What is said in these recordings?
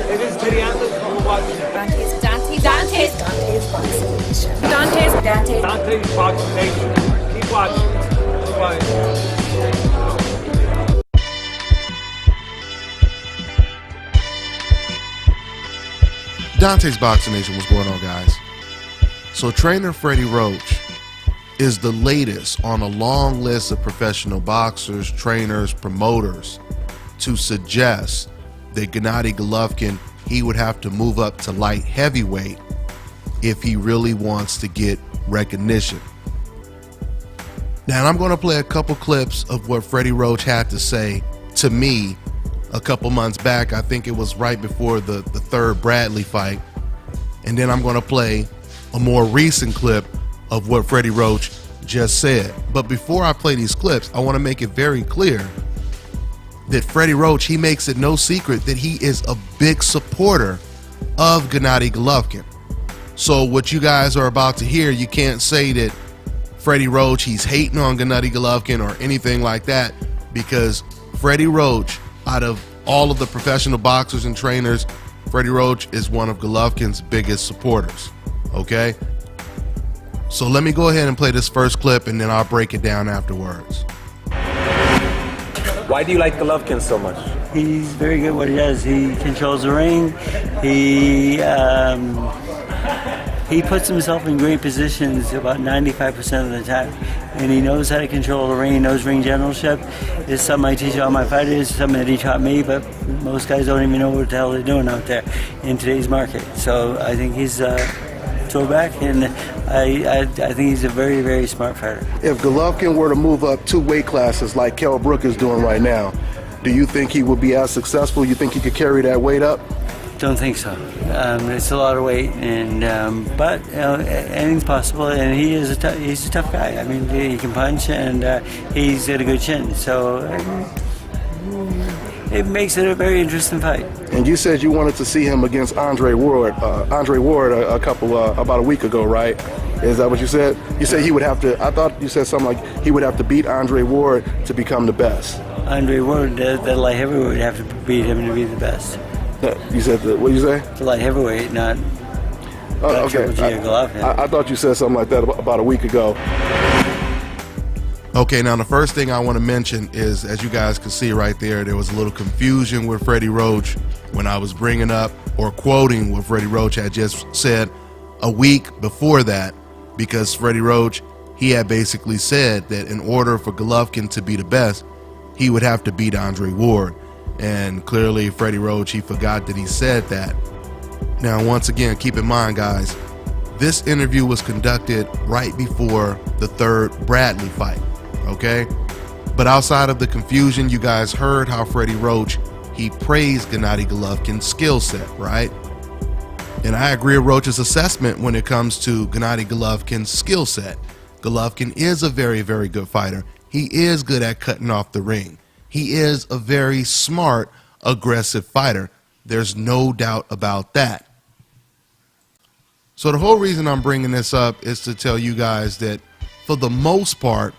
It is Mariana. We're watching. DONTAE'S Boxing Nation. Keep watching. Bye. DONTAE'S Boxing Nation, what's going on, guys? So trainer Freddie Roach is the latest on a long list of professional boxers, trainers, promoters to suggest that Gennady Golovkin, he would have to move up to light heavyweight if he really wants to get recognition. Now, I'm going to play a couple clips of what Freddie Roach had to say to me a couple months back. I think it was right before the third Bradley fight. And then I'm going to play a more recent clip of what Freddie Roach just said. But before I play these clips, I want to make it very clear that Freddie Roach, he makes it no secret that he is a big supporter of Gennady Golovkin. So what you guys are about to hear, you can't say that Freddie Roach, he's hating on Gennady Golovkin or anything like that, because Freddie Roach, out of all of the professional boxers and trainers, Freddie Roach is one of Golovkin's biggest supporters, okay? So let me go ahead and play this first clip, and then I'll break it down afterwards. Why do you like Golovkin so much? He's very good at what he does. He controls the ring. He puts himself in great positions about 95% of the time. And he knows how to control the ring. He knows ring generalship. It's something I teach all my fighters, something that he taught me, but most guys don't even know what the hell they're doing out there in today's market. So I think he's throwback, and I think he's a very, very smart fighter. If Golovkin were to move up 2 weight classes like Kell Brook is doing right now, do you think he would be as successful? You think he could carry that weight up? Don't think so. It's a lot of weight, and but anything's possible. And he's a tough guy. I mean, he can punch, and he's got a good chin. So it makes it a very interesting fight. And you said you wanted to see him against Andre Ward. About a week ago, right? Is that what you said? You said he would have to. I thought you said something like he would have to beat Andre Ward to become the best. Andre Ward, the light heavyweight, would have to beat him to be the best. You said what did you say? The light heavyweight, not okay. I thought you said something like that about a week ago. Okay, now the first thing I want to mention is, as you guys can see right there was a little confusion with Freddie Roach when I was bringing up or quoting what Freddie Roach had just said a week before that, because Freddie Roach, he had basically said that in order for Golovkin to be the best, he would have to beat Andre Ward. And clearly Freddie Roach, he forgot that he said that. Now, once again, keep in mind, guys, this interview was conducted right before the third Bradley fight, okay? But outside of the confusion, you guys heard how Freddie Roach, he praised Gennady Golovkin's skill set, right? And I agree with Roach's assessment when it comes to Gennady Golovkin's skill set. Golovkin is a very, very good fighter. He is good at cutting off the ring. He is a very smart, aggressive fighter. There's no doubt about that. So the whole reason I'm bringing this up is to tell you guys that for the most part,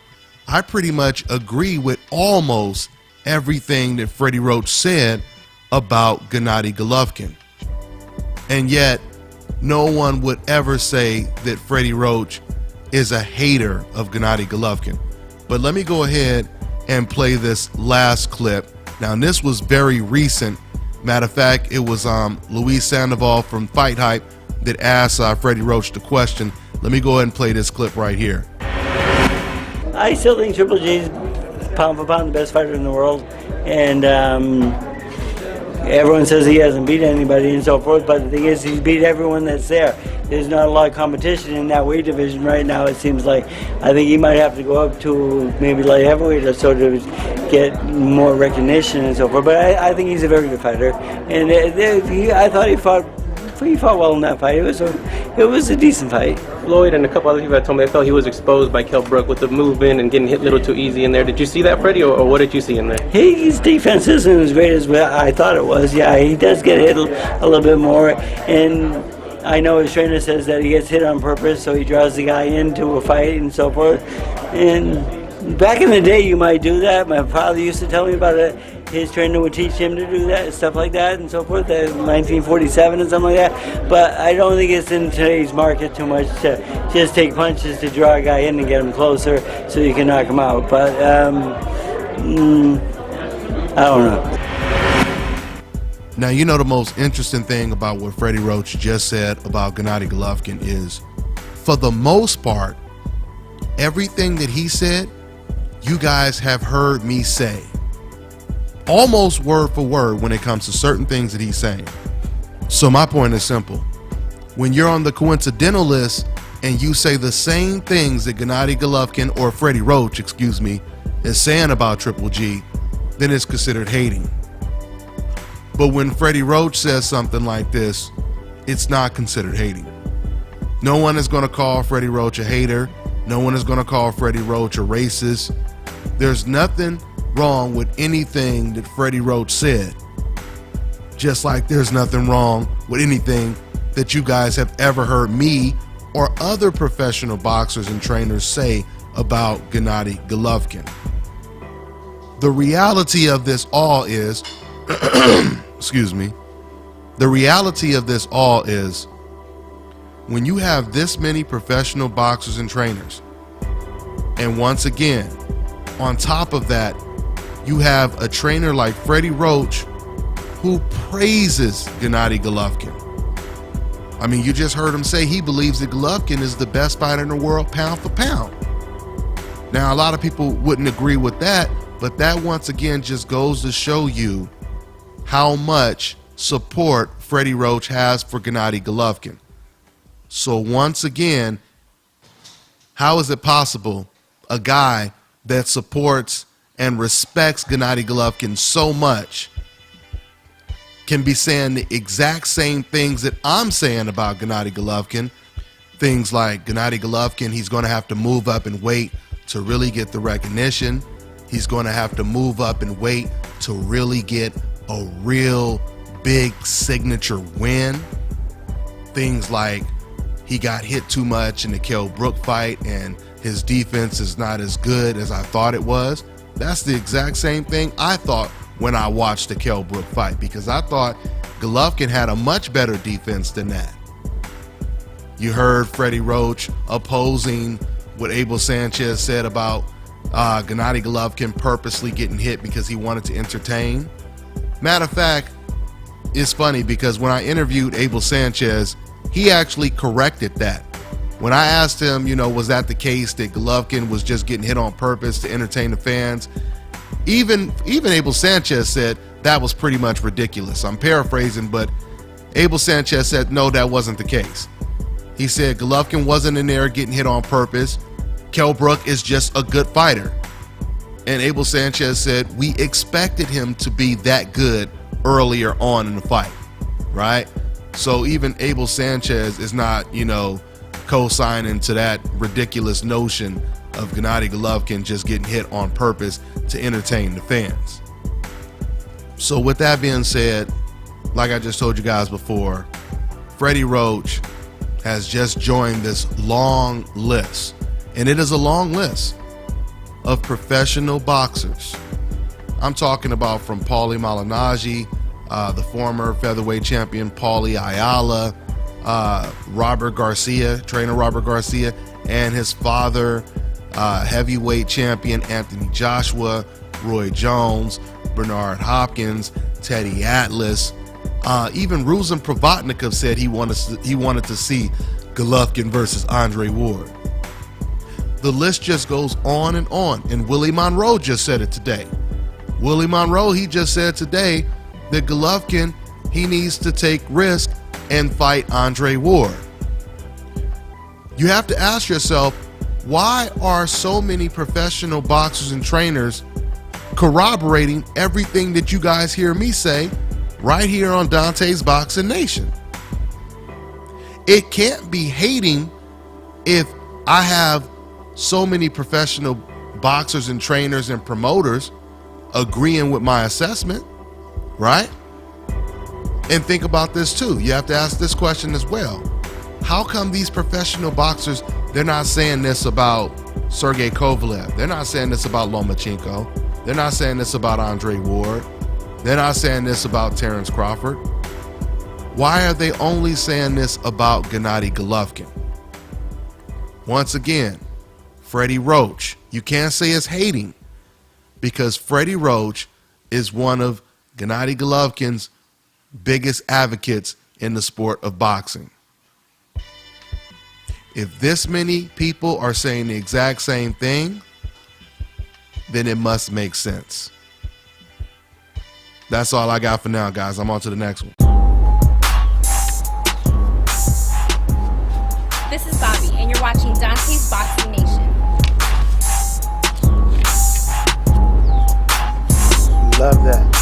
I pretty much agree with almost everything that Freddie Roach said about Gennady Golovkin. And yet, no one would ever say that Freddie Roach is a hater of Gennady Golovkin. But let me go ahead and play this last clip. Now, this was very recent. Matter of fact, it was Luis Sandoval from Fight Hype that asked Freddie Roach the question. Let me go ahead and play this clip right here. I still think Triple G's pound for pound the best fighter in the world, and everyone says he hasn't beat anybody and so forth, but the thing is, he's beat everyone that's there. There's not a lot of competition in that weight division right now, it seems like. I think he might have to go up to maybe light heavyweight or so to get more recognition and so forth, but I think he's a very good fighter, and I thought he fought well in that fight. It was a decent fight. Lloyd and a couple other people had told me they felt he was exposed by Kell Brook with the movement and getting hit a little too easy in there. Did you see that, Freddie, or what did you see in there? His defense isn't as great as I thought it was. Yeah, he does get hit a little bit more, and I know his trainer says that he gets hit on purpose, so he draws the guy into a fight and so forth. And back in the day, you might do that. My father used to tell me about it. his trainer would teach him to do that, stuff like that and so forth, 1947 and something like that. But I don't think it's in today's market too much to just take punches to draw a guy in and get him closer so you can knock him out. But I don't know. Now, you know, the most interesting thing about what Freddie Roach just said about Gennady Golovkin is, for the most part, everything that he said, you guys have heard me say. Almost word for word when it comes to certain things that he's saying. So my point is simple. When you're on the coincidental list and you say the same things that Gennady Golovkin, or Freddie Roach, excuse me, is saying about Triple G, then it's considered hating. But when Freddie Roach says something like this, it's not considered hating. No one is going to call Freddie Roach a hater. No one is going to call Freddie Roach a racist. There's nothing wrong with anything that Freddie Roach said. Just like there's nothing wrong with anything that you guys have ever heard me or other professional boxers and trainers say about Gennady Golovkin. The reality of this all is excuse me. The reality of this all is, when you have this many professional boxers and trainers, and once again, on top of that, you have a trainer like Freddie Roach who praises Gennady Golovkin. I mean, you just heard him say he believes that Golovkin is the best fighter in the world pound for pound. Now, a lot of people wouldn't agree with that, but that once again just goes to show you how much support Freddie Roach has for Gennady Golovkin. So once again, how is it possible a guy that supports and respects Gennady Golovkin so much can be saying the exact same things that I'm saying about Gennady Golovkin? Things like Gennady Golovkin, he's going to have to move up in weight to really get the recognition. He's going to have to move up in weight to really get a real big signature win. Things like he got hit too much in the Kell Brook fight and his defense is not as good as I thought it was. That's the exact same thing I thought when I watched the Kell Brook fight, because I thought Golovkin had a much better defense than that. You heard Freddie Roach opposing what Abel Sanchez said about Gennady Golovkin purposely getting hit because he wanted to entertain. Matter of fact, it's funny because when I interviewed Abel Sanchez, he actually corrected that. When I asked him, you know, was that the case that Golovkin was just getting hit on purpose to entertain the fans? Even Abel Sanchez said that was pretty much ridiculous. I'm paraphrasing, but Abel Sanchez said, no, that wasn't the case. He said Golovkin wasn't in there getting hit on purpose. Kell Brook is just a good fighter. And Abel Sanchez said we expected him to be that good earlier on in the fight, right? So even Abel Sanchez is not, you know, co-signing to that ridiculous notion of Gennady Golovkin just getting hit on purpose to entertain the fans. So with that being said, like I just told you guys before, Freddie Roach has just joined this long list, and it is a long list of professional boxers. I'm talking about from Paulie Malignaggi, the former featherweight champion Paulie Ayala, Robert Garcia, trainer Robert Garcia, and his father, heavyweight champion Anthony Joshua, Roy Jones, Bernard Hopkins, Teddy Atlas. Even Ruslan Provatnikov said he wanted to see Golovkin versus Andre Ward. The list just goes on, and Willie Monroe just said it today. Willie Monroe, he just said today that Golovkin, he needs to take risk and fight Andre Ward. You have to ask yourself, why are so many professional boxers and trainers corroborating everything that you guys hear me say right here on Dante's Boxing Nation? It can't be hating if I have so many professional boxers and trainers and promoters agreeing with my assessment, right? And think about this too. You have to ask this question as well. How come these professional boxers, they're not saying this about Sergey Kovalev? They're not saying this about Lomachenko. They're not saying this about Andre Ward. They're not saying this about Terrence Crawford. Why are they only saying this about Gennady Golovkin? Once again, Freddie Roach. You can't say it's hating because Freddie Roach is one of Gennady Golovkin's biggest advocates in the sport of boxing. If this many people are saying the exact same thing, then it must make sense. That's all I got for now, guys. I'm on to the next one. This is Bobby, and you're watching Dante's Boxing Nation. Love that.